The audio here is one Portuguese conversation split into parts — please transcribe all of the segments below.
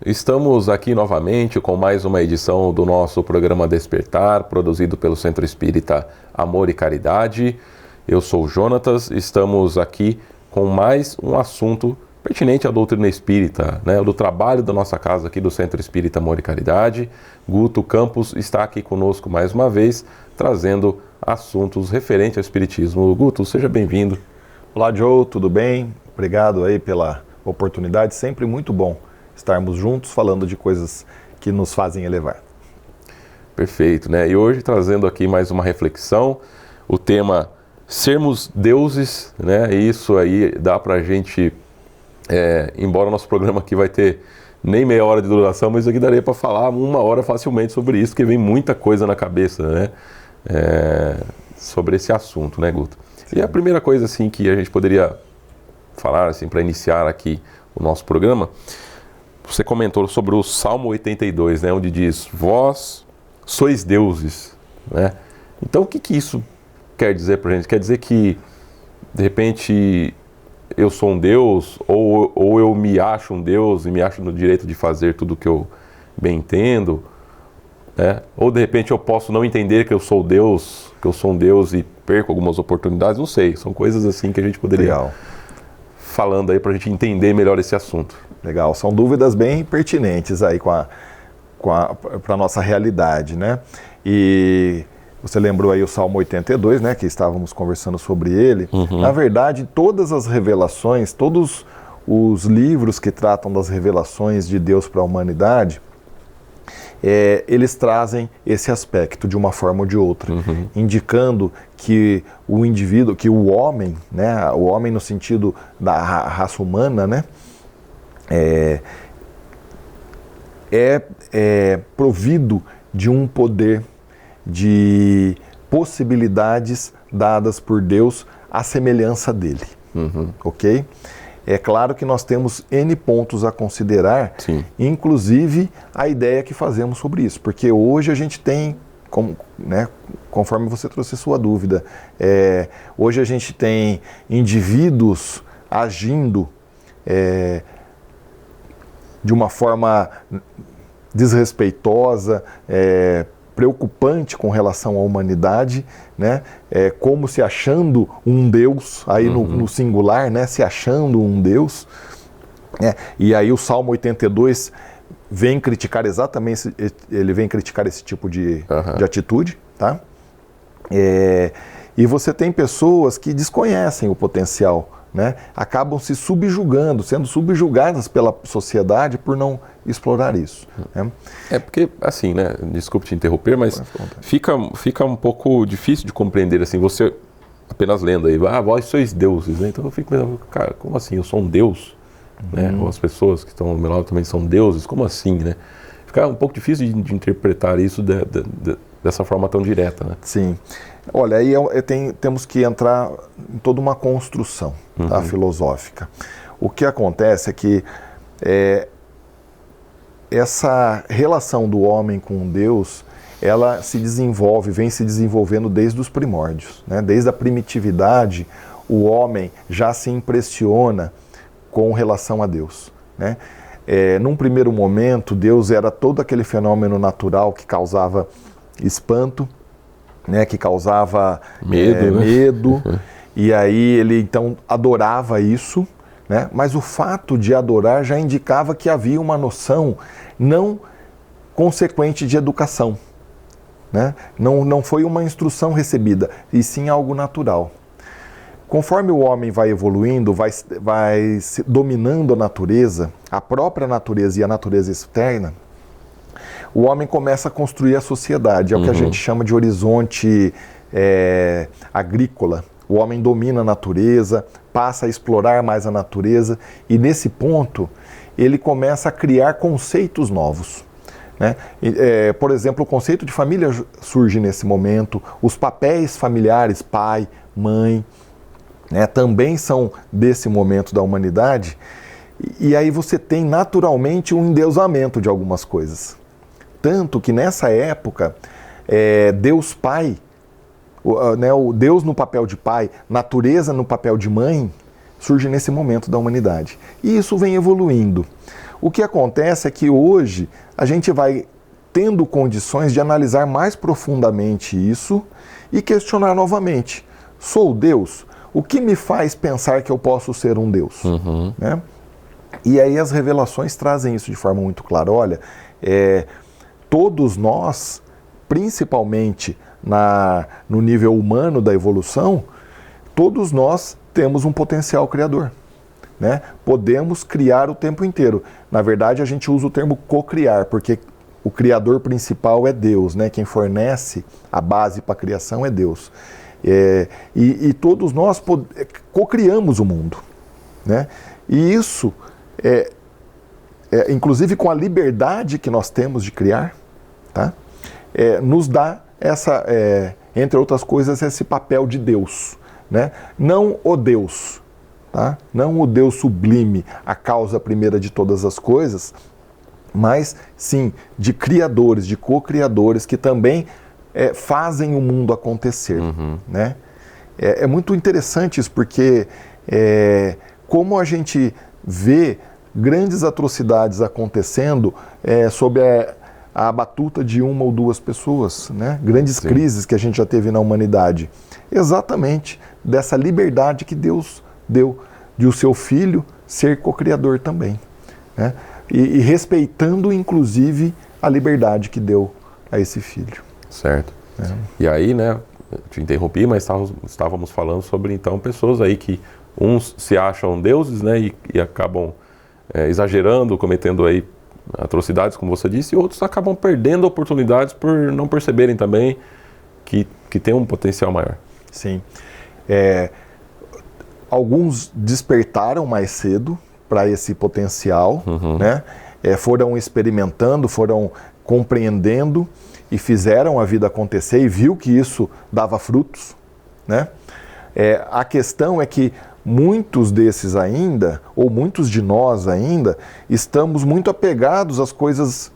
Estamos aqui novamente com mais uma edição do nosso programa Despertar, produzido pelo Centro Espírita Amor e Caridade. Eu sou o Jonatas, estamos aqui com mais um assunto pertinente à doutrina espírita, do trabalho da nossa casa aqui do Centro Espírita Amor e Caridade. Guto Campos está aqui conosco mais uma vez, trazendo assuntos referentes ao Espiritismo. Guto, seja bem-vindo. Olá, Joe, tudo bem? Obrigado aí pela oportunidade, sempre muito bom estarmos juntos falando de coisas que nos fazem elevar. Perfeito, né? E hoje trazendo aqui mais uma reflexão, o tema sermos deuses, né? Isso aí dá pra gente, embora o nosso programa aqui vai ter nem meia hora de duração, mas aqui daria para falar 1 hora facilmente sobre isso, porque vem muita coisa na cabeça, né? Sobre esse assunto, né, Guto? Sim. E a primeira coisa assim que a gente poderia falar assim para iniciar aqui o nosso programa, você comentou sobre o Salmo 82, né, onde diz: vós sois deuses, né? Então o que isso quer dizer pra gente? Quer dizer que de repente eu sou um deus, ou eu me acho um deus e me acho no direito de fazer tudo o que eu bem entendo, né? Ou de repente eu posso não entender que eu sou Deus, que eu sou um deus e perco algumas oportunidades, não sei, são coisas assim que a gente poderia falando aí pra gente entender melhor esse assunto. Legal, são dúvidas bem pertinentes aí para a nossa realidade, né? E você lembrou aí o Salmo 82, né, que estávamos conversando sobre ele. Uhum. Na verdade, todas as revelações, todos os livros que tratam das revelações de Deus para a humanidade, eles trazem esse aspecto de uma forma ou de outra, indicando que o indivíduo, que o homem, né, o homem no sentido da raça humana, né, provido de um poder, de possibilidades dadas por Deus à semelhança dele, ok? É claro que nós temos N pontos a considerar, sim, inclusive a ideia que fazemos sobre isso, porque hoje a gente tem, conforme você trouxe sua dúvida, hoje a gente tem indivíduos agindo de uma forma desrespeitosa, preocupante com relação à humanidade, né? Como se achando um Deus, aí no singular, né? Se achando um Deus. E aí o Salmo 82 vem criticar exatamente, ele vem criticar esse tipo de atitude, tá? E você tem pessoas que desconhecem o potencial, né? Acabam se subjugando, sendo subjugadas pela sociedade por não explorar isso, né? Porque, assim, né? Desculpe te interromper, mas fica um pouco difícil de compreender, assim, você apenas lendo aí, vós sois deuses, né? Então eu fico pensando, cara, como assim? Eu sou um deus? Né? Ou as pessoas que estão ao meu lado também são deuses? Como assim, né? Fica um pouco difícil de interpretar isso dessa forma tão direta, né? Sim. Olha, aí temos que entrar em toda uma construção, tá, filosófica. O que acontece é que essa relação do homem com Deus, ela vem se desenvolvendo desde os primórdios, né? Desde a primitividade, o homem já se impressiona com relação a Deus, né? Num primeiro momento, Deus era todo aquele fenômeno natural que causava espanto, né, que causava medo, e aí ele então adorava isso, né, mas o fato de adorar já indicava que havia uma noção não consequente de educação, né? Não foi uma instrução recebida, e sim algo natural. Conforme o homem vai evoluindo, vai dominando a natureza, a própria natureza e a natureza externa, o homem começa a construir a sociedade, é o que a gente chama de horizonte agrícola. O homem domina a natureza, passa a explorar mais a natureza e nesse ponto ele começa a criar conceitos novos, né? Por exemplo, o conceito de família surge nesse momento, os papéis familiares, pai, mãe, né, também são desse momento da humanidade e aí você tem naturalmente um endeusamento de algumas coisas. Tanto que nessa época, Deus Pai, o Deus no papel de pai, natureza no papel de mãe, surge nesse momento da humanidade. E isso vem evoluindo. O que acontece é que hoje a gente vai tendo condições de analisar mais profundamente isso e questionar novamente. Sou Deus? O que me faz pensar que eu posso ser um Deus? Né? E aí as revelações trazem isso de forma muito clara. Olha, todos nós, principalmente no nível humano da evolução, todos nós temos um potencial criador. Né? Podemos criar o tempo inteiro. Na verdade, a gente usa o termo co-criar, porque o criador principal é Deus, né? Quem fornece a base para a criação é Deus. E todos nós co-criamos o mundo. Né? E isso, inclusive com a liberdade que nós temos de criar, tá? Nos dá entre outras coisas, esse papel de Deus. Né? Não o Deus. Tá? Não o Deus sublime, a causa primeira de todas as coisas, mas sim de criadores, de co-criadores que também fazem o mundo acontecer. Né? É muito interessante isso, porque como a gente vê grandes atrocidades acontecendo sob a batuta de uma ou duas pessoas, né? Grandes crises que a gente já teve na humanidade, exatamente dessa liberdade que Deus deu de o seu filho ser co-criador também, né? E respeitando inclusive a liberdade que deu a esse filho. Certo. E aí, né, te interrompi, mas estávamos falando sobre então pessoas aí que uns se acham deuses, né, e acabam exagerando, cometendo aí atrocidades, como você disse, e outros acabam perdendo oportunidades por não perceberem também que tem um potencial maior. Sim. Alguns despertaram mais cedo para esse potencial, né? Foram experimentando, foram compreendendo e fizeram a vida acontecer e viu que isso dava frutos, né? A questão é que muitos desses ainda, ou muitos de nós ainda, estamos muito apegados às coisas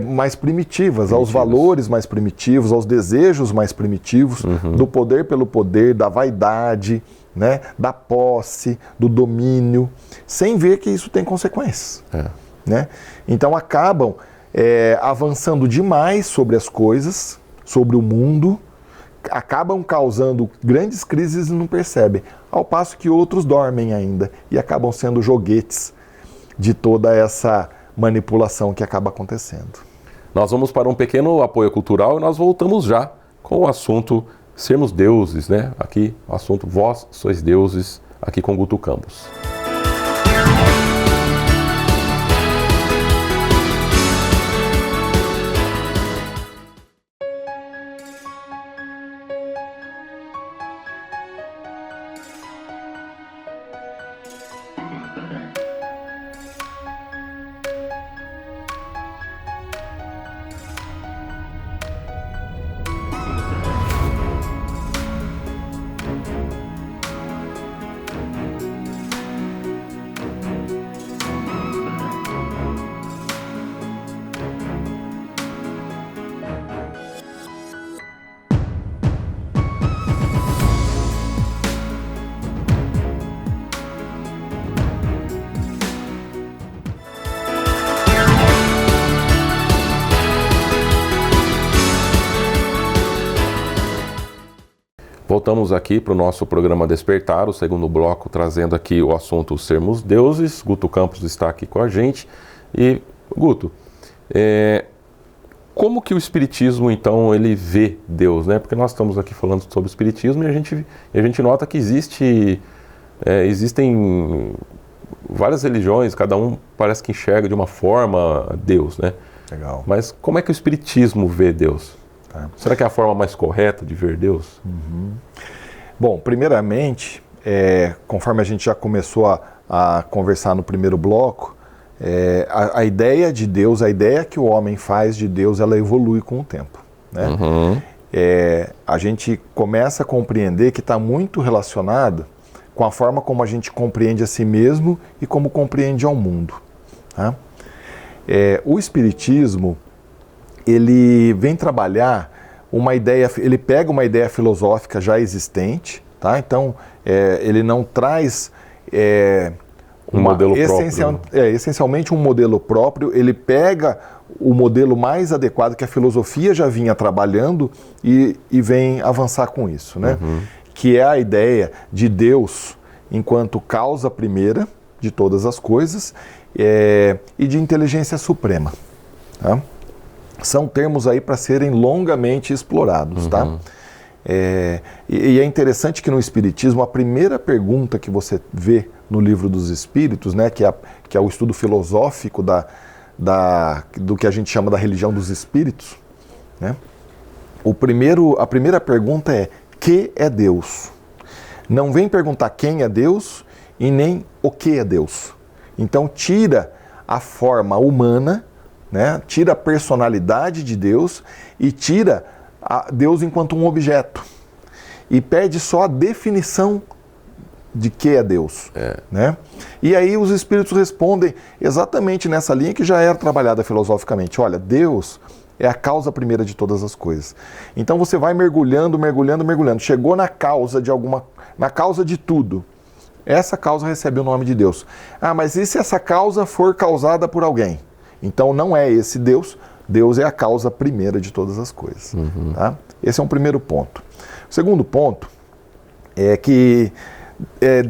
mais primitivas, aos valores mais primitivos, aos desejos mais primitivos, do poder pelo poder, da vaidade, né, da posse, do domínio, sem ver que isso tem consequências. Né? Então acabam avançando demais sobre as coisas, sobre o mundo, acabam causando grandes crises e não percebem, ao passo que outros dormem ainda e acabam sendo joguetes de toda essa manipulação que acaba acontecendo. Nós vamos para um pequeno apoio cultural e nós voltamos já com o assunto sermos deuses, né? Aqui o assunto Vós sois deuses, aqui com Guto Campos. Voltamos aqui para o nosso programa Despertar, o segundo bloco, trazendo aqui o assunto Sermos Deuses. Guto Campos está aqui com a gente. E, Guto, como que o Espiritismo, então, ele vê Deus, né? Porque nós estamos aqui falando sobre o Espiritismo e a gente nota que existem várias religiões, cada um parece que enxerga de uma forma Deus, né? Legal. Mas como é que o Espiritismo vê Deus? Será que é a forma mais correta de ver Deus? Bom, primeiramente, conforme a gente já começou a conversar no primeiro bloco, a ideia de Deus, a ideia que o homem faz de Deus, ela evolui com o tempo. Né? A gente começa a compreender que está muito relacionado com a forma como a gente compreende a si mesmo e como compreende ao mundo. Tá? O Espiritismo, ele vem trabalhar uma ideia, ele pega uma ideia filosófica já existente, tá? Então ele não traz Um modelo próprio. Essencialmente um modelo próprio. Ele pega o modelo mais adequado que a filosofia já vinha trabalhando e vem avançar com isso, né? Que é a ideia de Deus enquanto causa primeira de todas as coisas e de inteligência suprema. Tá? São termos aí para serem longamente explorados, tá? E é interessante que no Espiritismo a primeira pergunta que você vê no Livro dos Espíritos, né, que é o estudo filosófico do que a gente chama da religião dos espíritos, né? A primeira pergunta é: que é Deus? Não vem perguntar quem é Deus e nem o que é Deus. Então tira a forma humana, né? Tira a personalidade de Deus e tira Deus enquanto um objeto. E pede só a definição de que é Deus. Né? E aí os espíritos respondem exatamente nessa linha que já era trabalhada filosoficamente. Olha, Deus é a causa primeira de todas as coisas. Então você vai mergulhando. Chegou na causa na causa de tudo. Essa causa recebe o nome de Deus. Ah, mas e se essa causa for causada por alguém? Então não é esse Deus. Deus é a causa primeira de todas as coisas. Tá? Esse é um primeiro ponto. O segundo ponto é que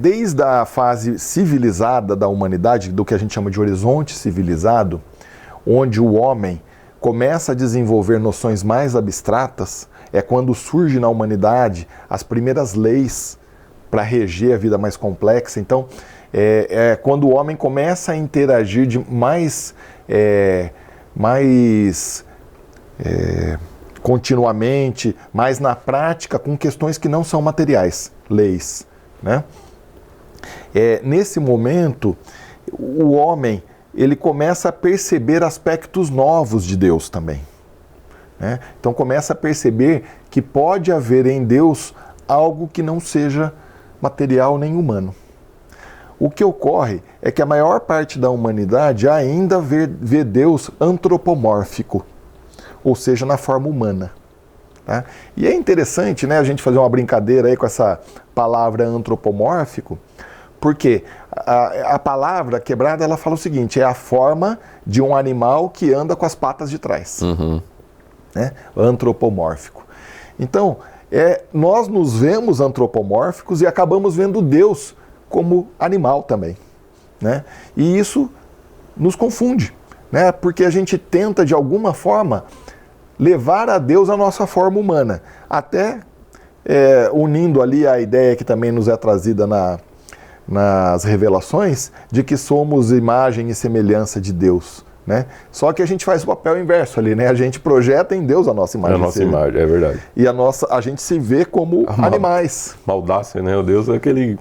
desde a fase civilizada da humanidade, do que a gente chama de horizonte civilizado, onde o homem começa a desenvolver noções mais abstratas, é quando surge na humanidade as primeiras leis para reger a vida mais complexa. Então, quando o homem começa a interagir continuamente, mais na prática, com questões que não são materiais, leis, né? Nesse momento, o homem ele começa a perceber aspectos novos de Deus também, né? Então começa a perceber que pode haver em Deus algo que não seja material nem humano. O que ocorre é que a maior parte da humanidade ainda vê Deus antropomórfico, ou seja, na forma humana. Tá? E é interessante, né, a gente fazer uma brincadeira aí com essa palavra antropomórfico, porque a palavra quebrada ela fala o seguinte: é a forma de um animal que anda com as patas de trás. Né? Antropomórfico. Então, nós nos vemos antropomórficos e acabamos vendo Deus como animal também. Né? E isso nos confunde, né? Porque a gente tenta, de alguma forma, levar a Deus a nossa forma humana, até unindo ali a ideia que também nos é trazida nas revelações, de que somos imagem e semelhança de Deus. Né? Só que a gente faz o papel inverso ali, né? A gente projeta em Deus a nossa imagem. A nossa imagem, é verdade. E a gente se vê como animais. Audácia, né? O Deus é aquele...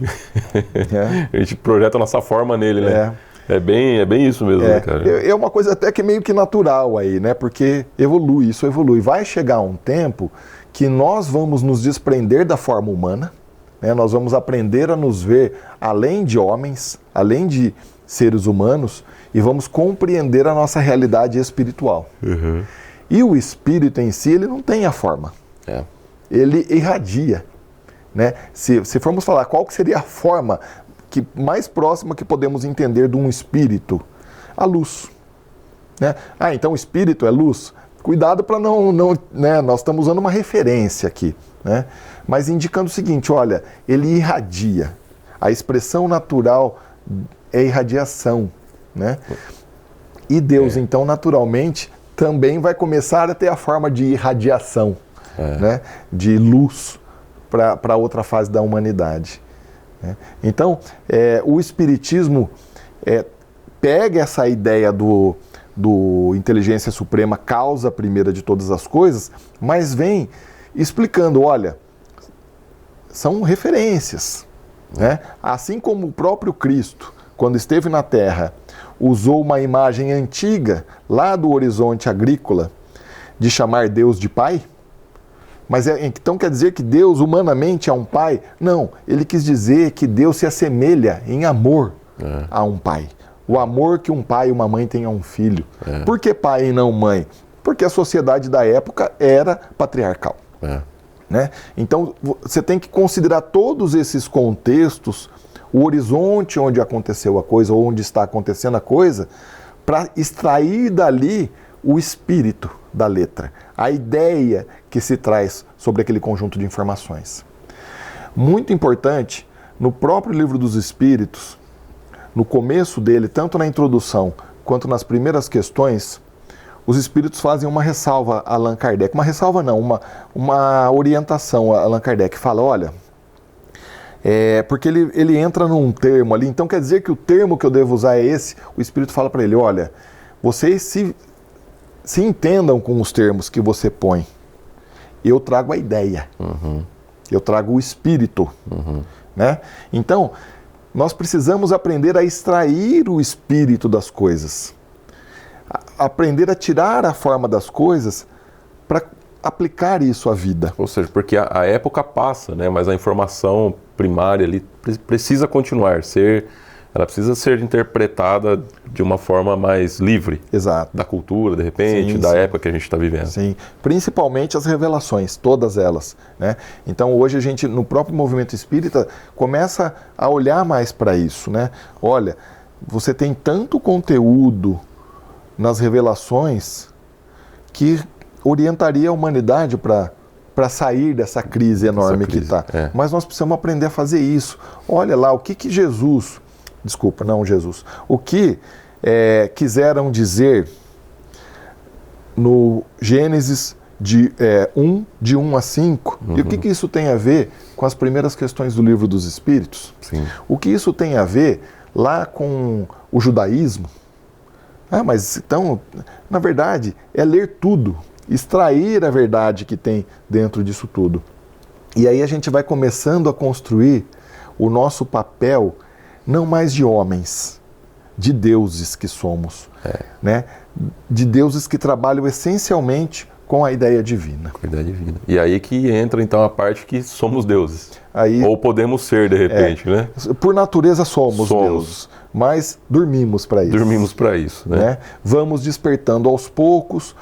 A gente projeta a nossa forma nele, né? É bem isso mesmo, né, cara? É uma coisa até que meio que natural aí, né? Porque isso evolui. Vai chegar um tempo que nós vamos nos desprender da forma humana, né? Nós vamos aprender a nos ver além de homens, além de seres humanos, e vamos compreender a nossa realidade espiritual. E o espírito em si, ele não tem a forma. Ele irradia. Né? Se formos falar qual que seria a forma mais próxima que podemos entender de um espírito, a luz. Né? Então o espírito é luz? Cuidado para não né? Nós estamos usando uma referência aqui, né? Mas indicando o seguinte: olha, ele irradia. A expressão natural é irradiação, né? E Deus, então, naturalmente, também vai começar a ter a forma de irradiação, né? De luz para outra fase da humanidade. Então, o Espiritismo pega essa ideia do inteligência suprema, causa primeira de todas as coisas, mas vem explicando, olha, são referências. Né? Assim como o próprio Cristo, quando esteve na Terra, usou uma imagem antiga, lá do horizonte agrícola, de chamar Deus de Pai. Mas então quer dizer que Deus humanamente é um pai? Não, ele quis dizer que Deus se assemelha em amor a um pai. O amor que um pai e uma mãe têm a um filho. Por que pai e não mãe? Porque a sociedade da época era patriarcal. Né? Então você tem que considerar todos esses contextos o horizonte onde aconteceu a coisa, ou onde está acontecendo a coisa, para extrair dali o espírito da letra, a ideia que se traz sobre aquele conjunto de informações. Muito importante, no próprio Livro dos Espíritos, no começo dele, tanto na introdução quanto nas primeiras questões, os espíritos fazem uma ressalva a Allan Kardec. Uma ressalva não, uma orientação a Allan Kardec. Fala, olha, porque ele entra num termo ali, então quer dizer que o termo que eu devo usar é esse? O espírito fala para ele, olha, vocês se entendam com os termos que você põe. Eu trago a ideia. Eu trago o espírito. Né? Então, nós precisamos aprender a extrair o espírito das coisas. Aprender a tirar a forma das coisas para aplicar isso à vida. Ou seja, porque a época passa, né? Mas a informação primária ali precisa continuar, ela precisa ser interpretada de uma forma mais livre. Exato. Da cultura, de repente, da época que a gente está vivendo. Sim, principalmente as revelações, todas elas. Né? Então hoje a gente, no próprio movimento espírita, começa a olhar mais para isso. Né? Olha, você tem tanto conteúdo nas revelações que orientaria a humanidade para sair dessa crise enorme que está. Mas nós precisamos aprender a fazer isso. Olha lá, o que Jesus... Desculpa, não Jesus. O que quiseram dizer no Gênesis de 1 a 5, e o que isso tem a ver com as primeiras questões do Livro dos Espíritos? Sim. O que isso tem a ver lá com o judaísmo? Mas então, na verdade, é ler tudo, extrair a verdade que tem dentro disso tudo. E aí a gente vai começando a construir o nosso papel, não mais de homens, de deuses que somos, né? De deuses que trabalham essencialmente com a ideia divina. Com a ideia divina. E aí que entra então a parte que somos deuses. Aí, ou podemos ser de repente, né? Por natureza somos deuses, mas dormimos para isso. Dormimos para isso, né? Vamos despertando aos poucos,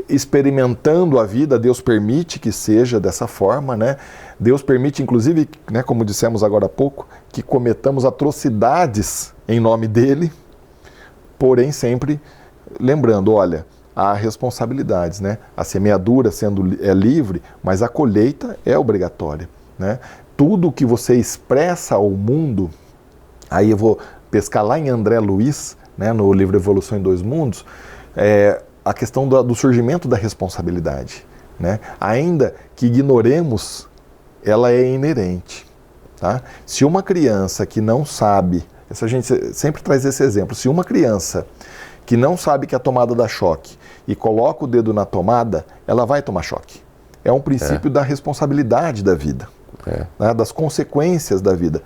experimentando a vida. Deus permite que seja dessa forma, né? Deus permite, inclusive, né, como dissemos agora há pouco, que cometamos atrocidades em nome dele, porém sempre lembrando, olha, há responsabilidades, né? A semeadura sendo livre, mas a colheita é obrigatória, né? Tudo que você expressa ao mundo, aí eu vou pescar lá em André Luiz, né, no livro Evolução em Dois Mundos, a questão do surgimento da responsabilidade, né? Ainda que ignoremos, ela é inerente. Tá? Se uma criança que não sabe, a gente sempre traz esse exemplo, se uma criança que não sabe que a tomada dá choque e coloca o dedo na tomada, ela vai tomar choque. É um princípio da responsabilidade da vida, né? Das consequências da vida.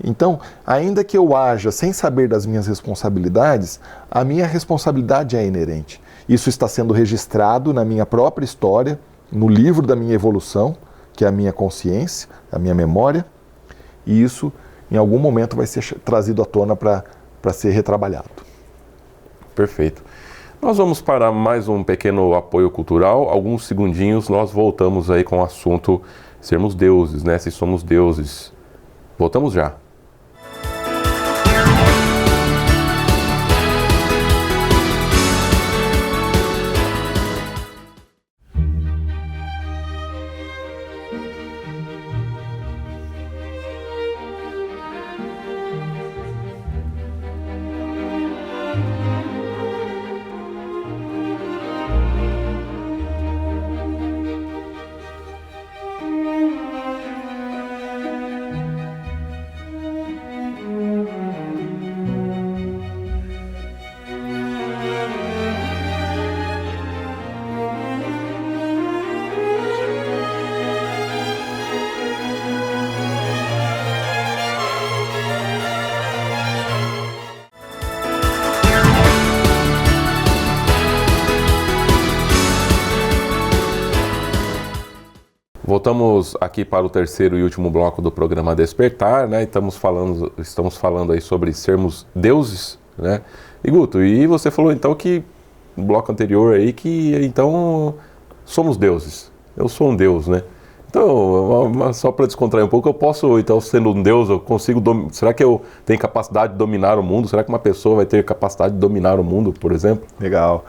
Então, ainda que eu haja sem saber das minhas responsabilidades, a minha responsabilidade é inerente. Isso está sendo registrado na minha própria história, no livro da minha evolução, que é a minha consciência, a minha memória, e isso, em algum momento, vai ser trazido à tona para ser retrabalhado. Perfeito. Nós vamos para mais um pequeno apoio cultural. Alguns segundinhos, nós voltamos aí com o assunto sermos deuses, né? Se somos deuses. Voltamos já. Voltamos aqui para o terceiro e último bloco do programa Despertar, né? Estamos falando aí sobre sermos deuses, né? E Guto, e você falou então que no bloco anterior aí que então somos deuses. Eu sou um deus, né? Então, só para descontrair um pouco, eu posso, então, sendo um Deus, eu consigo... Será que eu tenho capacidade de dominar o mundo? Será que uma pessoa vai ter capacidade de dominar o mundo, por exemplo? Legal.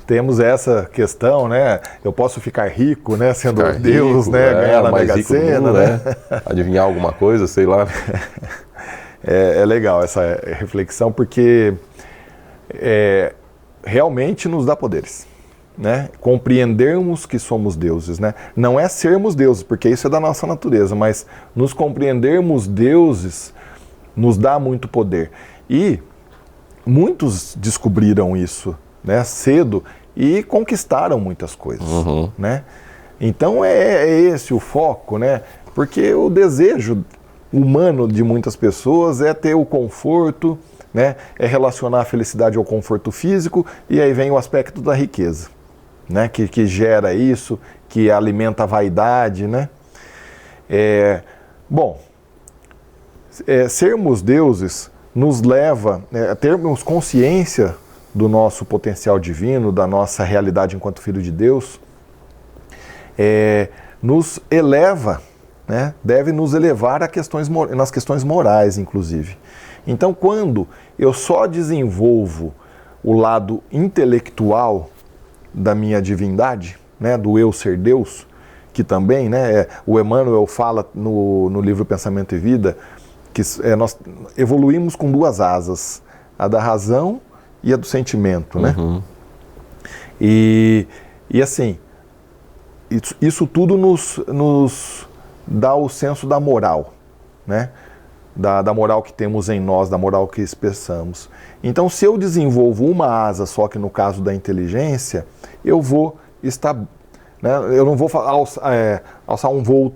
Temos essa questão, né? Eu posso ficar rico, né? Sendo Ficar Deus, rico, né? Ganhar na Mega Sena, né? Adivinhar alguma coisa, sei lá. É legal essa reflexão, porque realmente nos dá poderes. Né? Compreendermos que somos deuses, né? Não é sermos deuses, porque isso é da nossa natureza, mas nos compreendermos deuses nos dá muito poder. E muitos descobriram isso, né, cedo e conquistaram muitas coisas, né? Então é esse o foco, né? Porque o desejo humano de muitas pessoas é ter o conforto, né? É relacionar a felicidade ao conforto físico, e aí vem o aspecto da riqueza. Né, que gera isso, que alimenta a vaidade, né? Sermos deuses nos leva a termos consciência do nosso potencial divino, da nossa realidade enquanto filho de Deus, nos eleva, né? Deve nos elevar nas questões morais, inclusive. Então, quando eu só desenvolvo o lado intelectual da minha divindade, né, do eu ser Deus, que também, né, o Emmanuel fala no livro Pensamento e Vida, que nós evoluímos com duas asas, a da razão e a do sentimento, né? E assim, isso tudo nos dá o senso da moral, né? Da moral que temos em nós, da moral que expressamos. Então, se eu desenvolvo uma asa só, que no caso da inteligência, eu vou estar, né, eu não vou alçar um voo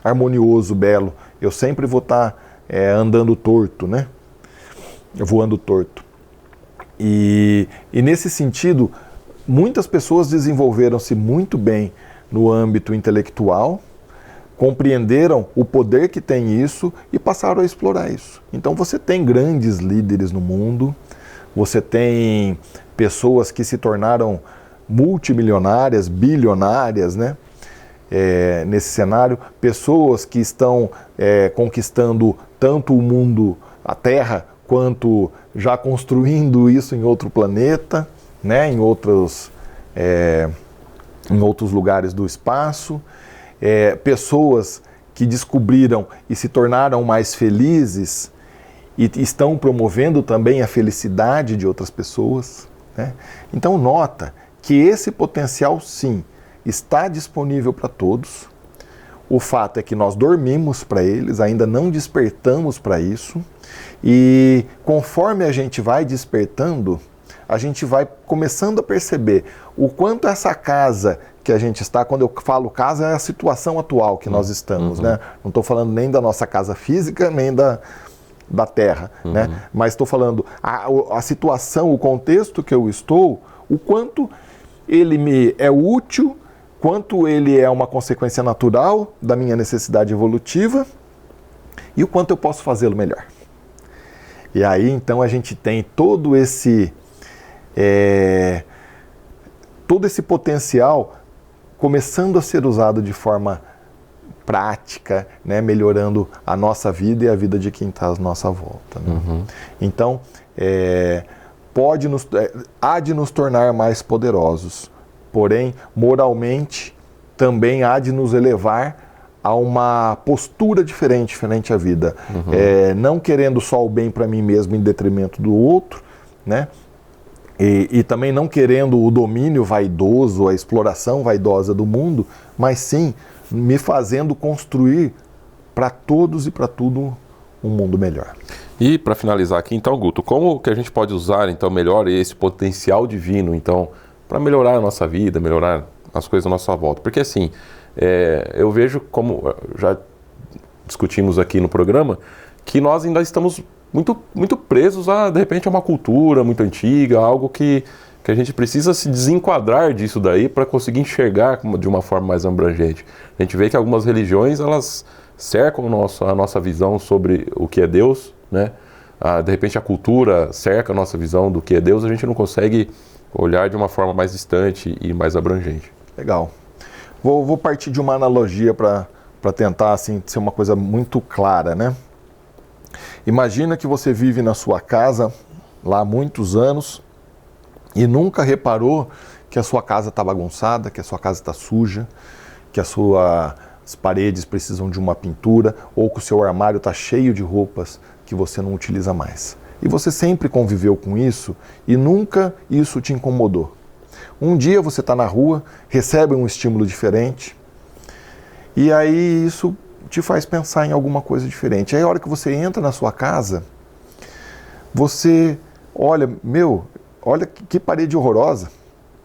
harmonioso, belo. Eu sempre vou estar andando torto, né? Voando torto. E nesse sentido, muitas pessoas desenvolveram-se muito bem no âmbito intelectual, compreenderam o poder que tem isso e passaram a explorar isso. Então você tem grandes líderes no mundo, você tem pessoas que se tornaram multimilionárias, bilionárias, né? Nesse cenário, pessoas que estão conquistando tanto o mundo, a Terra, quanto já construindo isso em outro planeta, né? Em outros lugares do espaço. Pessoas que descobriram e se tornaram mais felizes e estão promovendo também a felicidade de outras pessoas, né? Então nota que esse potencial, sim, está disponível para todos. O fato é que nós dormimos para eles, ainda não despertamos para isso, e conforme a gente vai despertando, a gente vai começando a perceber o quanto essa casa que a gente está, quando eu falo casa, é a situação atual que nós estamos, né? Não estou falando nem da nossa casa física, nem da Terra, né? Mas estou falando a situação, o contexto que eu estou, o quanto ele me é útil, quanto ele é uma consequência natural da minha necessidade evolutiva e o quanto eu posso fazê-lo melhor. E aí, então, a gente tem todo esse potencial começando a ser usado de forma prática, né, melhorando a nossa vida e a vida de quem está à nossa volta, né? Então, há de nos tornar mais poderosos, porém, moralmente, também há de nos elevar a uma postura diferente à vida. Não querendo só o bem para mim mesmo em detrimento do outro, né? E também não querendo o domínio vaidoso, a exploração vaidosa do mundo, mas sim me fazendo construir para todos e para tudo um mundo melhor. E para finalizar aqui, então, Guto, como que a gente pode usar então melhor esse potencial divino, então, para melhorar a nossa vida, melhorar as coisas à nossa volta? Porque assim, eu vejo, como já discutimos aqui no programa, que nós ainda estamos muito presos de repente, a uma cultura muito antiga, algo que a gente precisa se desenquadrar disso daí para conseguir enxergar de uma forma mais abrangente. A gente vê que algumas religiões, elas cercam a nossa visão sobre o que é Deus, né? De repente a cultura cerca a nossa visão do que é Deus, a gente não consegue olhar de uma forma mais distante e mais abrangente. Legal. Vou partir de uma analogia para tentar assim, ser uma coisa muito clara, né? Imagina que você vive na sua casa lá há muitos anos e nunca reparou que a sua casa está bagunçada, que a sua casa está suja, que as paredes precisam de uma pintura ou que o seu armário está cheio de roupas que você não utiliza mais. E você sempre conviveu com isso e nunca isso te incomodou. Um dia você está na rua, recebe um estímulo diferente e aí isso te faz pensar em alguma coisa diferente. Aí a hora que você entra na sua casa, você olha, olha que parede horrorosa,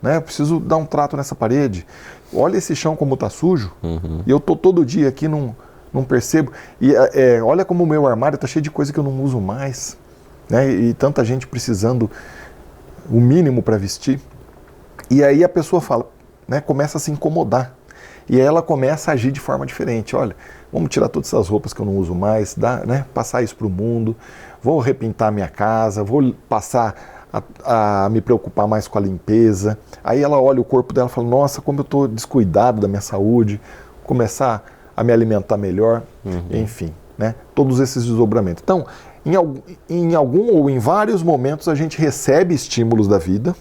né? Eu preciso dar um trato nessa parede. Olha esse chão como está sujo. E eu estou todo dia aqui, não percebo. E olha como o meu armário está cheio de coisa que eu não uso mais, né? E tanta gente precisando o mínimo para vestir. E aí a pessoa fala, né? Começa a se incomodar. E aí ela começa a agir de forma diferente. Olha, vamos tirar todas essas roupas que eu não uso mais, né? Passar isso para o mundo, vou repintar minha casa, vou passar a me preocupar mais com a limpeza. Aí ela olha o corpo dela e fala, nossa, como eu estou descuidado da minha saúde, começar a me alimentar melhor, enfim, né? Todos esses desdobramentos. Então, em algum ou em vários momentos a gente recebe estímulos da vida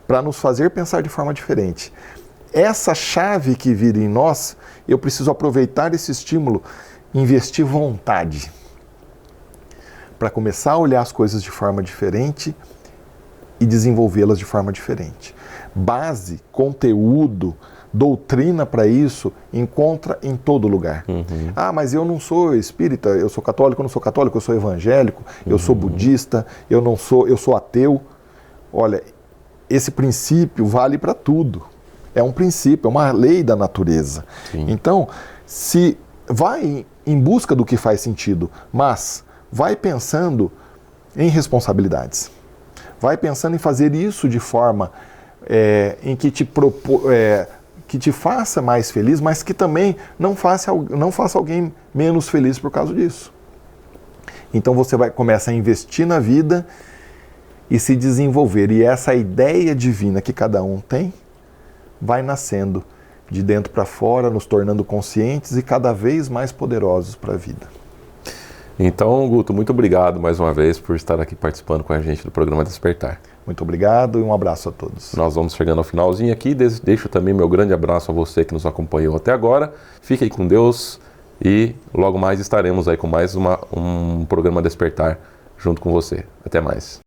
para nos fazer pensar de forma diferente. Essa chave que vira em nós, eu preciso aproveitar esse estímulo, investir vontade para começar a olhar as coisas de forma diferente e desenvolvê-las de forma diferente. Base, conteúdo, doutrina para isso encontra em todo lugar. Ah, mas eu não sou espírita, eu sou católico, eu não sou católico, eu sou evangélico, eu sou budista, eu sou ateu. Olha, esse princípio vale para tudo. É um princípio, é uma lei da natureza. Sim. Então, se vai em busca do que faz sentido, mas vai pensando em responsabilidades. Vai pensando em fazer isso de forma em que te faça mais feliz, mas que também não faça alguém menos feliz por causa disso. Então você começa a investir na vida e se desenvolver. E essa ideia divina que cada um tem vai nascendo de dentro para fora, nos tornando conscientes e cada vez mais poderosos para a vida. Então, Guto, muito obrigado mais uma vez por estar aqui participando com a gente do programa Despertar. Muito obrigado e um abraço a todos. Nós vamos chegando ao finalzinho aqui. Deixo também meu grande abraço a você que nos acompanhou até agora. Fique aí com Deus e logo mais estaremos aí com mais um programa Despertar junto com você. Até mais.